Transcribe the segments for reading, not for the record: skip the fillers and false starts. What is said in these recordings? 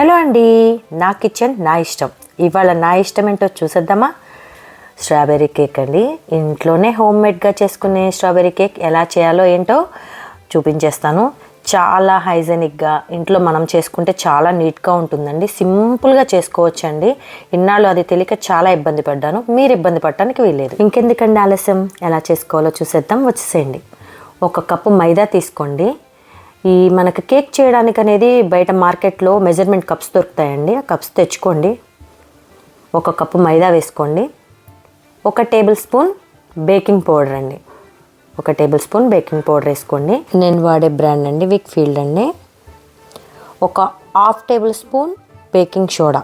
Hello అండి, నా kitchen నా ఇష్టం. ఇవాళ నా ఇష్టం ఏంటో చూసేద్దామా? స్ట్రాబెర్రీ కేక్ అండి. ఇంట్లోనే హోమ్ మేడ్గా చేసుకునే స్ట్రాబెర్రీ కేక్ ఎలా చేయాలో ఏంటో చూపించేస్తాను. చాలా హైజెనిక్గా ఇంట్లో మనం చేసుకుంటే చాలా నీట్గా ఉంటుందండి. సింపుల్గా చేసుకోవచ్చండి. ఇన్నాళ్ళు అది తెలియక చాలా ఇబ్బంది పడ్డాను. మీరు ఇబ్బంది పడటానికి వీల్లేదు. ఇంకెందుకండి ఆలస్యం, ఎలా చేసుకోవాలో చూసేద్దాం. వచ్చేసేయండి. 1 కప్పు మైదా తీసుకోండి. ఈ మనకి కేక్ చేయడానికి అనేది బయట మార్కెట్లో మెజర్మెంట్ కప్స్ దొరుకుతాయండి. ఆ కప్స్ తెచ్చుకోండి. 1 కప్పు మైదా వేసుకోండి. 1 టేబుల్ స్పూన్ బేకింగ్ పౌడర్ అండి. 1 టేబుల్ స్పూన్ బేకింగ్ పౌడర్ వేసుకోండి. నేను వాడే బ్రాండ్ అండి విక్ఫీల్డ్ అండి. 1/2 table spoon baking soda.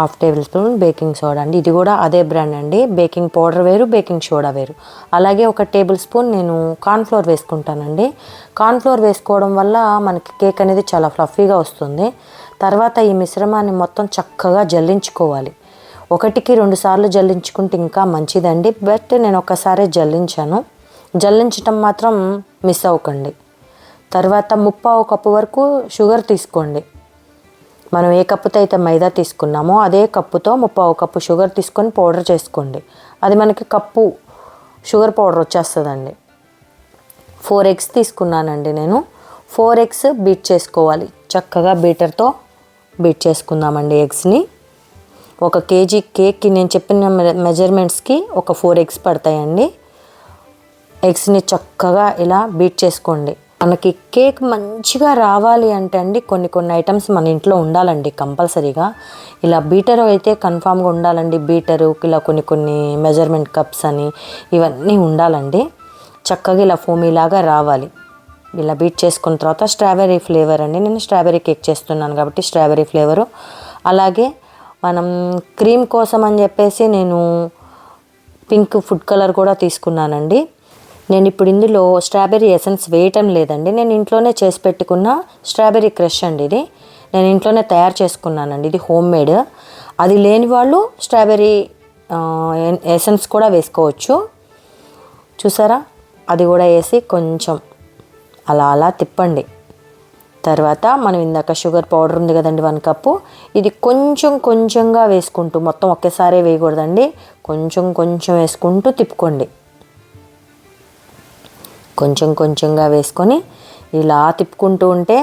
1/2 table spoon baking soda అండి. ఇది కూడా అదే బ్రాండ్ అండి. బేకింగ్ పౌడర్ వేరు, బేకింగ్ సోడా వేరు. అలాగే 1 టేబుల్ స్పూన్ నేను కార్న్ఫ్లోర్ వేసుకుంటానండి. కార్న్ఫ్లోర్ వేసుకోవడం వల్ల మనకి కేక్ అనేది చాలా ఫ్లఫీగా వస్తుంది. తర్వాత ఈ మిశ్రమాన్ని మొత్తం చక్కగా జల్లించుకోవాలి. 1కి 2 సార్లు జల్లించుకుంటే ఇంకా మంచిదండి. బట్ నేను ఒకసారి జల్లించాను. జల్లించటం మాత్రం మిస్ అవ్వకండి. తర్వాత 1/2 కప్పు వరకు షుగర్ తీసుకోండి. మనం ఏ కప్పుతో అయితే మైదా తీసుకున్నామో అదే కప్పుతో 1/2 కప్పు షుగర్ తీసుకొని పౌడర్ చేసుకోండి. అది మనకి కప్పు షుగర్ పౌడర్ వచ్చేస్తుందండి. 4 ఎగ్స్ తీసుకున్నానండి నేను. 4 ఎగ్స్ బీట్ చేసుకోవాలి. చక్కగా బీటర్తో బీట్ చేసుకుందామండి ఎగ్స్ని. 1 కేజీ కేక్కి నేను చెప్పిన మెజర్మెంట్స్కి ఒక 4 ఎగ్స్ పడతాయండి. ఎగ్స్ని చక్కగా ఇలా బీట్ చేసుకోండి. మనకి కేక్ మంచిగా రావాలి అంటే అండి కొన్ని ఐటమ్స్ మన ఇంట్లో ఉండాలండి కంపల్సరీగా. ఇలా బీటర్ అయితే కన్ఫామ్గా ఉండాలండి. బీటరు, ఇలా కొన్ని మెజర్మెంట్ కప్స్ అని ఇవన్నీ ఉండాలండి. చక్కగా ఇలా ఫోమీలాగా రావాలి. ఇలా బీట్ చేసుకున్న తర్వాత స్ట్రాబెర్రీ ఫ్లేవర్ అండి. నేను స్ట్రాబెర్రీ కేక్ చేస్తున్నాను కాబట్టి స్ట్రాబెర్రీ ఫ్లేవరు. అలాగే మనం క్రీమ్ కోసం అని చెప్పేసి నేను పింక్ ఫుడ్ కలర్ కూడా తీసుకున్నానండి. నేను ఇప్పుడు ఇందులో స్ట్రాబెర్రీ ఎసెన్స్ వేయటం లేదండి. నేను ఇంట్లోనే చేసి పెట్టుకున్న స్ట్రాబెర్రీ క్రష్ అండి. ఇది నేను ఇంట్లోనే తయారు చేసుకున్నానండి. ఇది హోమ్ మేడ్. అది లేని వాళ్ళు స్ట్రాబెర్రీ ఎసెన్స్ కూడా వేసుకోవచ్చు. చూసారా, అది కూడా వేసి కొంచెం అలా తిప్పండి. తర్వాత మనం ఇందాక షుగర్ పౌడర్ ఉంది కదండి 1 కప్పు, ఇది కొంచెంగా వేసుకుంటూ, మొత్తం ఒకేసారి వేయకూడదండి. కొంచెం వేసుకుంటూ తిప్పుకోండి. కొంచెంగా వేసుకొని ఇలా తిప్పుకుంటూ ఉంటే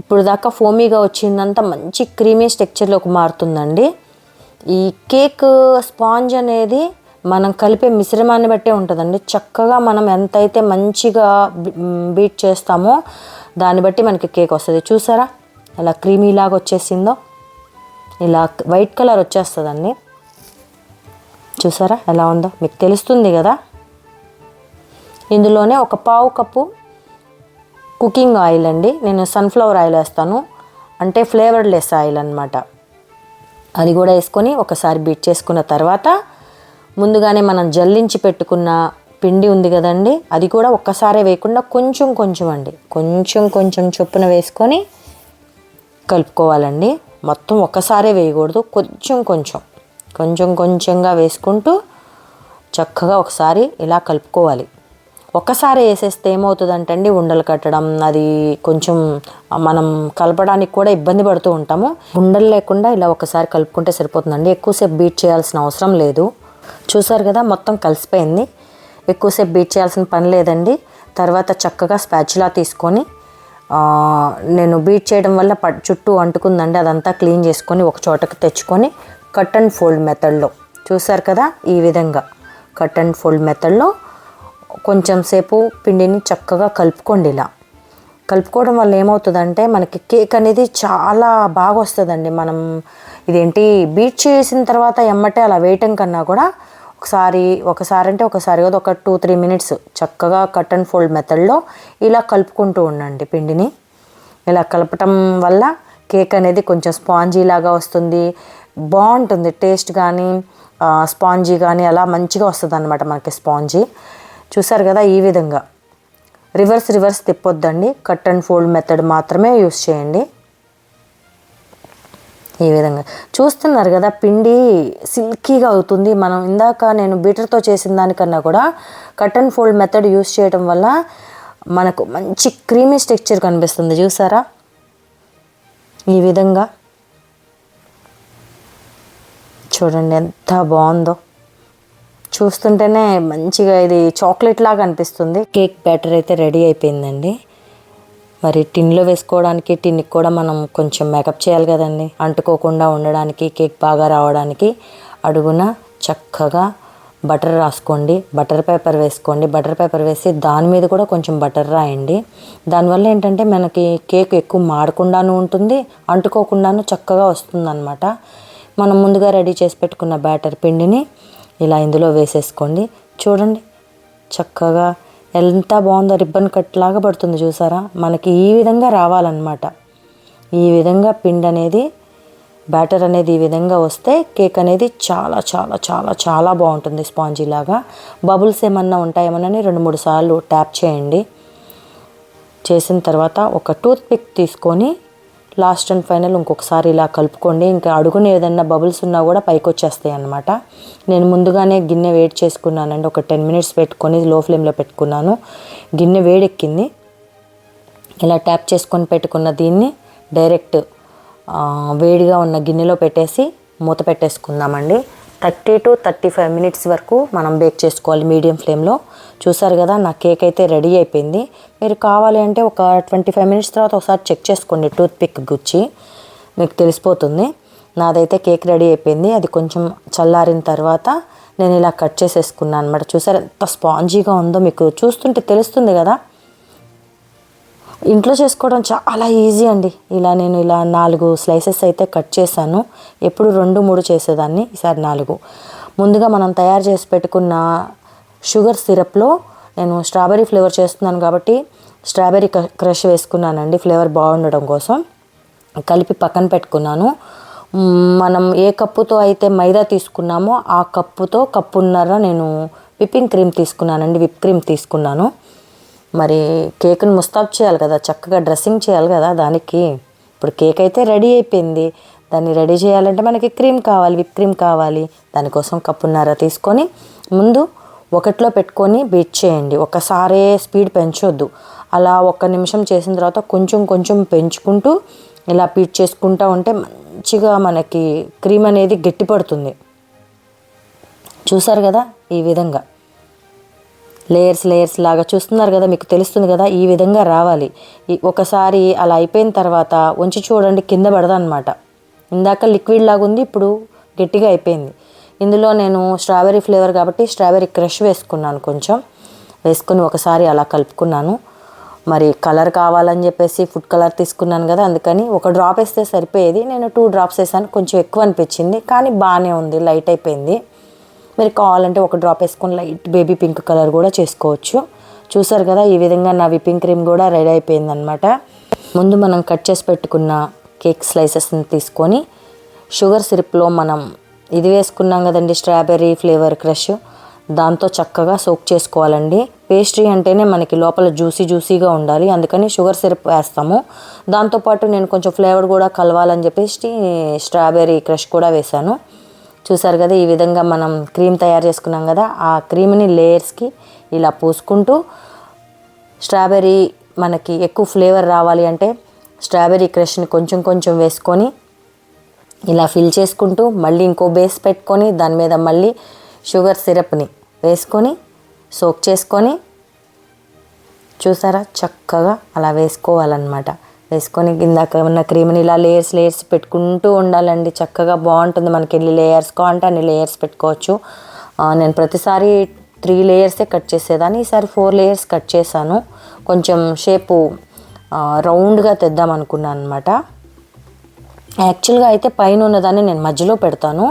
ఇప్పుడు దాకా ఫోమీగా వచ్చిందంతా మంచి క్రీమీ టెక్స్చర్లోకి మారుతుందండి. ఈ కేక్ స్పాంజ్ అనేది మనం కలిపే మిశ్రమాన్ని బట్టే ఉంటుందండి. చక్కగా మనం ఎంతైతే మంచిగా బీట్ చేస్తామో దాన్ని బట్టి మనకి కేక్ వస్తుంది. చూసారా ఇలా క్రీమీలాగా వచ్చేసిందో, ఇలా వైట్ కలర్ వచ్చేస్తుందండి. చూసారా ఎలా ఉందో మీకు తెలుస్తుంది కదా. ఇందులోనే 1/4 కప్పు కుకింగ్ ఆయిల్ అండి. నేను సన్ఫ్లవర్ ఆయిల్ వేస్తాను, అంటే ఫ్లేవర్లెస్ ఆయిల్ అనమాట. అది కూడా వేసుకొని ఒకసారి బీట్ చేసుకున్న తర్వాత ముందుగానే మనం జల్లించి పెట్టుకున్న పిండి ఉంది కదండి, అది కూడా ఒక్కసారే వేయకుండా కొంచెం అండి, కొంచెం చొప్పున వేసుకొని కలుపుకోవాలండి. మొత్తం ఒక్కసారే వేయకూడదు, కొంచెంగా వేసుకుంటూ చక్కగా ఒకసారి ఇలా కలుపుకోవాలి. ఒక్కసారి వేసేస్తే ఏమవుతుందంటే అండి ఉండలు కట్టడం, అది కొంచెం మనం కలపడానికి కూడా ఇబ్బంది పడుతూ ఉంటాము. ఉండలు లేకుండా ఇలా ఒకసారి కలుపుకుంటే సరిపోతుందండి. ఎక్కువసేపు బీట్ చేయాల్సిన అవసరం లేదు. చూసారు కదా మొత్తం కలిసిపోయింది. ఎక్కువసేపు బీట్ చేయాల్సిన పని లేదండి. తర్వాత చక్కగా స్పాచులా తీసుకొని, నేను బీట్ చేయడం వల్ల చుట్టూ అంటుకుందండి, అదంతా క్లీన్ చేసుకొని ఒక చోటకి తెచ్చుకొని కట్ అండ్ ఫోల్డ్ మెథడ్లో, చూసారు కదా ఈ విధంగా కట్ అండ్ ఫోల్డ్ మెథడ్లో కొంచెం సేపు పిండిని చక్కగా కలుపుకోండి. ఇలా కలుపుకోవడం వల్ల ఏమవుతుందంటే మనకి కేక్ అనేది చాలా బాగా వస్తుందండి. మనం ఇదేంటి బీట్ చేసిన తర్వాత ఎమ్మటే అలా వేయటం కన్నా కూడా ఒకసారి అంటే ఒకసారి కాదు, ఒక 2-3 మినిట్స్ చక్కగా కట్ అండ్ ఫోల్డ్ మెథడ్లో ఇలా కలుపుకుంటూ ఉండండి పిండిని. ఇలా కలపటం వల్ల కేక్ అనేది కొంచెం స్పాంజీ లాగా వస్తుంది, బాగుంటుంది. టేస్ట్ కానీ స్పాంజీ కానీ అలా మంచిగా వస్తుంది అన్నమాట మనకి స్పాంజీ. చూసారు కదా ఈ విధంగా రివర్స్ తిప్పొద్దండి. కట్ అండ్ ఫోల్డ్ మెథడ్ మాత్రమే యూస్ చేయండి. ఈ విధంగా చూస్తున్నారు కదా పిండి సిల్కీగా అవుతుంది. మనం ఇందాక నేను బీటర్తో చేసిన దానికన్నా కూడా cut and fold method use చేయడం వల్ల మనకు మంచి క్రీమీ టెక్స్చర్ కనిపిస్తుంది. చూసారా ఈ విధంగా చూడండి ఎంత బాగుందో, చూస్తుంటేనే మంచిగా ఇది చాక్లెట్ లాగా అనిపిస్తుంది. కేక్ బ్యాటర్ అయితే రెడీ అయిపోయిందండి. మరి టిన్లో వేసుకోవడానికి టిన్కి కూడా మనం కొంచెం మేకప్ చేయాలి కదండి, అంటుకోకుండా ఉండడానికి, కేక్ బాగా రావడానికి. అడుగున చక్కగా బటర్ రాసుకోండి, బటర్ పేపర్ వేసుకోండి. బటర్ పేపర్ వేసి దాని మీద కూడా కొంచెం బటర్ రాయండి. దానివల్ల ఏంటంటే మనకి కేక్ ఎక్కువ మాడకుండాను ఉంటుంది, అంటుకోకుండాను చక్కగా వస్తుందన్నమాట. మనం ముందుగా రెడీ చేసి పెట్టుకున్న బ్యాటర్ పిండిని ఇలా ఇందులో వేసేసుకోండి. చూడండి చక్కగా ఎంత బాగుందో, రిబ్బన్ కట్ లాగా పడుతుంది చూసారా. మనకి ఈ విధంగా రావాలన్నమాట. ఈ విధంగా పిండి అనేది, బ్యాటర్ అనేది ఈ విధంగా వస్తే కేక్ అనేది చాలా చాలా చాలా చాలా బాగుంటుంది. స్పాంజీ లాగా. బబుల్స్ ఏమన్నా ఉంటాయేమోనని 2-3 సార్లు ట్యాప్ చేయండి. చేసిన తర్వాత ఒక టూత్ పిక్ తీసుకొని లాస్ట్ అండ్ ఫైనల్ ఇంకొకసారి ఇలా కలుపుకోండి. ఇంకా అడుగున ఏదన్నా బబుల్స్ ఉన్నా కూడా పైకి వచ్చేస్తాయి అన్నమాట. నేను ముందుగానే గిన్నె వేడి చేసుకున్నానండి. ఒక 10 మినిట్స్ పెట్టుకొని లో ఫ్లేమ్లో పెట్టుకున్నాను. గిన్నె వేడెక్కింది. ఇలా ట్యాప్ చేసుకొని పెట్టుకున్న దీన్ని డైరెక్ట్ వేడిగా ఉన్న గిన్నెలో పెట్టేసి మూత పెట్టేసుకుందామండి. 30 to 35 మినిట్స్ వరకు మనం బేక్ చేసుకోవాలి మీడియం ఫ్లేమ్లో. చూసారు కదా నా కేక్ అయితే రెడీ అయిపోయింది. మీరు కావాలి అంటే ఒక 25 మినిట్స్ తర్వాత ఒకసారి చెక్ చేసుకోండి, టూత్ పిక్ గుచ్చి మీకు తెలిసిపోతుంది. నాదైతే కేక్ రెడీ అయిపోయింది. అది కొంచెం చల్లారిన తర్వాత నేను ఇలా కట్ చేసేసుకున్నాను అనమాట. చూసారు ఎంత స్పాంజీగా ఉందో, మీకు చూస్తుంటే తెలుస్తుంది కదా. ఇంట్లో చేసుకోవడం చాలా ఈజీ అండి. నేను ఇలా 4 స్లైసెస్ అయితే కట్ చేశాను. ఎప్పుడు 2-3 చేసేదాన్ని, ఈసారి 4. ముందుగా మనం తయారు చేసి పెట్టుకున్న షుగర్ సిరప్లో నేను స్ట్రాబెర్రీ ఫ్లేవర్ చేస్తున్నాను కాబట్టి స్ట్రాబెర్రీ క్రష్ వేసుకున్నానండి, ఫ్లేవర్ బాగుండడం కోసం. కలిపి పక్కన పెట్టుకున్నాను. మనం ఏ కప్పుతో అయితే మైదా తీసుకున్నామో ఆ కప్పుతో కప్పున్నర నేను విప్పింగ్ క్రీమ్ తీసుకున్నానండి, విప్ క్రీమ్ తీసుకున్నాను. మరి కేక్ను ముస్తాబ్ చేయాలి కదా, చక్కగా డ్రెస్సింగ్ చేయాలి కదా దానికి. ఇప్పుడు కేక్ అయితే రెడీ అయిపోయింది. దాన్ని రెడీ చేయాలంటే మనకి క్రీమ్ కావాలి, విప్ క్రీమ్ కావాలి. దానికోసం కప్పున్నర తీసుకొని ముందు 1లో పెట్టుకొని బీట్ చేయండి. ఒకసారే స్పీడ్ పెంచొద్దు. అలా 1 నిమిషం చేసిన తర్వాత కొంచెం కొంచెం పెంచుకుంటూ ఇలా బీట్ చేసుకుంటూ ఉంటే మంచిగా మనకి క్రీమ్ అనేది గట్టిపడుతుంది. చూసారు కదా ఈ విధంగా లేయర్స్ లాగా చూస్తున్నారు కదా, మీకు తెలుస్తుంది కదా. ఈ విధంగా రావాలి. ఒకసారి అలా అయిపోయిన తర్వాత ఉంచి చూడండి, కింద పడదన్నమాట. ఇందాక లిక్విడ్ లాగా ఉంది, ఇప్పుడు గట్టిగా అయిపోయింది. ఇందులో నేను స్ట్రాబెర్రీ ఫ్లేవర్ కాబట్టి స్ట్రాబెర్రీ క్రష్ వేసుకున్నాను. కొంచెం వేసుకొని ఒకసారి అలా కలుపుకున్నాను. మరి కలర్ కావాలని చెప్పేసి ఫుడ్ కలర్ తీసుకున్నాను కదా, అందుకని 1 డ్రాప్ వేస్తే సరిపోయేది. నేను 2 డ్రాప్స్ వేసాను. కొంచెం ఎక్కువ అనిపించింది కానీ బాగానే ఉంది, లైట్ అయిపోయింది. మీరు కావాలంటే 1 డ్రాప్ వేసుకొని లైట్ బేబీ పింక్ కలర్ కూడా చేసుకోవచ్చు. చూసారు కదా ఈ విధంగా నా విప్పింగ్ క్రీమ్ కూడా రెడీ అయిపోయింది అనమాట. ముందు మనం కట్ చేసి పెట్టుకున్న కేక్ స్లైసెస్ని తీసుకొని షుగర్ సిరప్లో మనం ఇది వేసుకున్నాం కదండి, స్ట్రాబెర్రీ ఫ్లేవర్ క్రష్, దాంతో చక్కగా సోక్ చేసుకోవాలండి. పేస్ట్రీ అంటేనే మనకి లోపల జ్యూసీగా ఉండాలి, అందుకని షుగర్ సిరప్ వేస్తాము. దాంతోపాటు నేను కొంచెం ఫ్లేవర్ కూడా కలవాలని చెప్పేసి స్ట్రాబెర్రీ క్రష్ కూడా వేశాను. చూసారు కదా ఈ విధంగా మనం క్రీమ్ తయారు చేసుకున్నాం కదా, ఆ క్రీమ్ని లేయర్స్కి ఇలా పూసుకుంటూ, స్ట్రాబెర్రీ మనకి ఎక్కువ ఫ్లేవర్ రావాలి అంటే స్ట్రాబెర్రీ క్రష్ని కొంచెం కొంచెం వేసుకొని ఇలా ఫిల్ చేసుకుంటూ మళ్ళీ ఇంకో బేస్ పెట్టుకొని దాని మీద మళ్ళీ షుగర్ సిరప్ని వేసుకొని సోక్ చేసుకొని, చూసారా చక్కగా అలా వేసుకోవాలన్నమాట. వేసుకొని ఇందాక ఉన్న క్రీమ్ని ఇలా లేయర్స్ పెట్టుకుంటూ ఉండాలండి. చక్కగా బాగుంటుంది. మనకి ఎన్ని లేయర్స్ కావాలంటే అన్ని లేయర్స్ పెట్టుకోవచ్చు. నేను ప్రతిసారి 3 లేయర్సే కట్ చేసేదాన్ని, ఈసారి 4 లేయర్స్ కట్ చేశాను. కొంచెం షేపు రౌండ్గా తెద్దాం అనుకున్నాను అనమాట. యాక్చువల్గా అయితే పైన ఉన్నదాన్ని నేను మధ్యలో పెడతాను,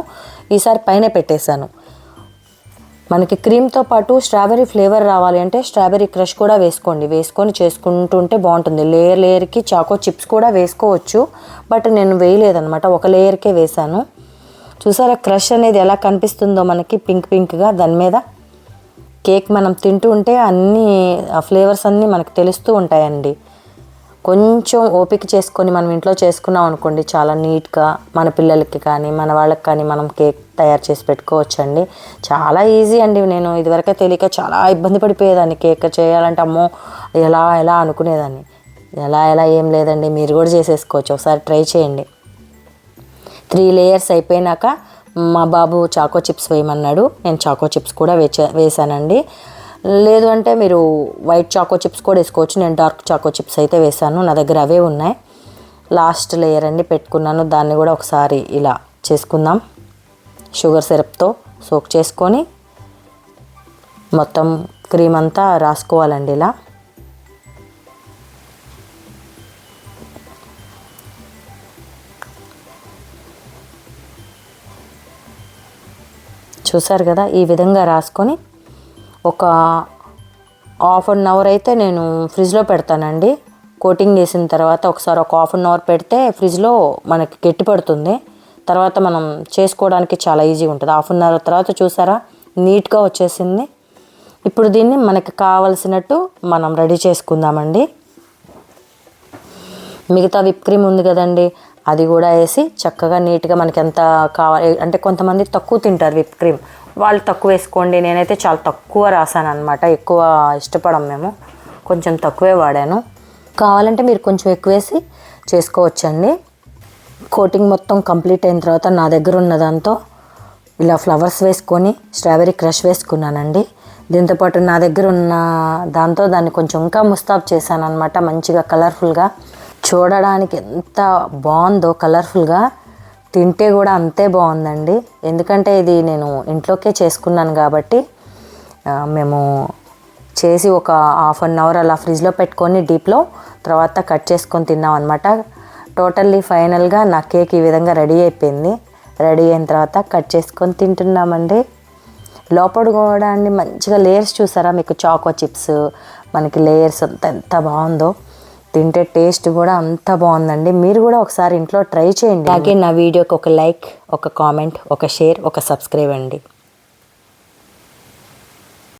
ఈసారి పైన పెట్టేశాను. మనకి క్రీమ్తో పాటు స్ట్రాబెర్రీ ఫ్లేవర్ రావాలి అంటే స్ట్రాబెర్రీ క్రష్ కూడా వేసుకొని చేసుకుంటుంటే బాగుంటుంది. లేయర్కి చాకో చిప్స్ కూడా వేసుకోవచ్చు, బట్ నేను వేయలేదనమాట, 1 లేయర్కే వేశాను. చూసారా క్రష్ అనేది ఎలా కనిపిస్తుందో మనకి పింక్గా దాని మీద. కేక్ మనం తింటూ ఉంటే అన్ని ఫ్లేవర్స్ అన్నీ మనకు తెలుస్తూ ఉంటాయండి. కొంచెం ఓపిక చేసుకొని మనం ఇంట్లో చేసుకున్నాం అనుకోండి, చాలా నీట్గా మన పిల్లలకి కానీ మన వాళ్ళకి కానీ మనం కేక్ తయారు చేసి పెట్టుకోవచ్చండి. చాలా ఈజీ అండి. నేను ఇదివరకే తెలియక చాలా ఇబ్బంది పడిపోయేదాన్ని కేక్ చేయాలంటే, అమ్మో ఎలా అనుకునేదాన్ని. ఎలా ఏం లేదండి, మీరు కూడా చేసేసుకోవచ్చు, ఒకసారి ట్రై చేయండి. 3 లేయర్స్ అయిపోయినాక మా బాబు చాకో చిప్స్ వేయమన్నాడు, నేను చాకో చిప్స్ కూడా వేసానండి. లేదు అంటే మీరు వైట్ చాకో చిప్స్ కూడా వేసుకోవచ్చు, నేను డార్క్ చాకో చిప్స్ అయితే వేసాను, నా దగ్గర అవే ఉన్నాయి. లాస్ట్ లేయర్ అండి పెట్టుకున్నాను, దాన్ని కూడా ఒకసారి ఇలా చేసుకుందాం. షుగర్ సిరప్తో సోక్ చేసుకొని మొత్తం క్రీమ్ అంతా రాసుకోవాలండి ఇలా. చూసారు కదా, ఈ విధంగా రాసుకొని ఒక ½ అన్ అవర్ అయితే నేను ఫ్రిడ్జ్లో పెడతానండి. కోటింగ్ వేసిన తర్వాత ఒకసారి ఒక ½ అన్ అవర్ పెడితే ఫ్రిడ్జ్లో మనకి గట్టి పడుతుంది, తర్వాత మనం చేసుకోవడానికి చాలా ఈజీగా ఉంటుంది. ½ అన్ అవర్ తర్వాత చూసారా నీట్గా వచ్చేసింది. ఇప్పుడు దీన్ని మనకి కావలసినట్టు మనం రెడీ చేసుకుందామండి. మిగతా విప్ క్రీమ్ ఉంది కదండి, అది కూడా వేసి చక్కగా నీట్గా మనకి ఎంత కావాలి అంటే కొంతమంది తక్కువ తింటారు విప్ క్రీమ్, వాళ్ళు తక్కువ వేసుకోండి. నేనైతే చాలా తక్కువ రాసాను అనమాట, ఎక్కువ ఇష్టపడం మేము, కొంచెం తక్కువే వాడాను. కావాలంటే మీరు కొంచెం ఎక్కువ వేసి చేసుకోవచ్చండి. కోటింగ్ మొత్తం కంప్లీట్ అయిన తర్వాత నా దగ్గర ఉన్న దాంతో ఇలా ఫ్లవర్స్ వేసుకొని స్ట్రాబెర్రీ క్రష్ వేసుకున్నానండి. దీంతోపాటు నా దగ్గర ఉన్న దాంతో దాన్ని కొంచెం ఇంకా ముస్తాబ్ చేశాను అనమాట, మంచిగా కలర్ఫుల్గా. చూడడానికి ఎంత బాగుందో కలర్ఫుల్గా, తింటే కూడా అంతే బాగుందండి. ఎందుకంటే ఇది నేను ఇంట్లోకే చేసుకున్నాను కాబట్టి మేము చేసి ఒక ½ అన్ అవర్ అలా ఫ్రిడ్జ్లో పెట్టుకొని డీప్లో తర్వాత కట్ చేసుకొని తిన్నాం అనమాట. టోటల్లీ ఫైనల్గా నా కేక్ ఈ విధంగా రెడీ అయిపోయింది. రెడీ అయిన తర్వాత కట్ చేసుకొని తింటున్నామండి. లోపల కూడా అండి మంచిగా లేయర్స్ చూసారా, మీకు చాకో చిప్స్ మనకి లేయర్స్ అంతా ఎంత బాగుందో, తింటే టేస్ట్ కూడా అంత బాగుందండి. మీరు కూడా ఒకసారి ఇంట్లో ట్రై చేయండి. అలాగే నా వీడియోకి ఒక లైక్, ఒక కామెంట్, ఒక షేర్, ఒక సబ్స్క్రైబ్ అండి.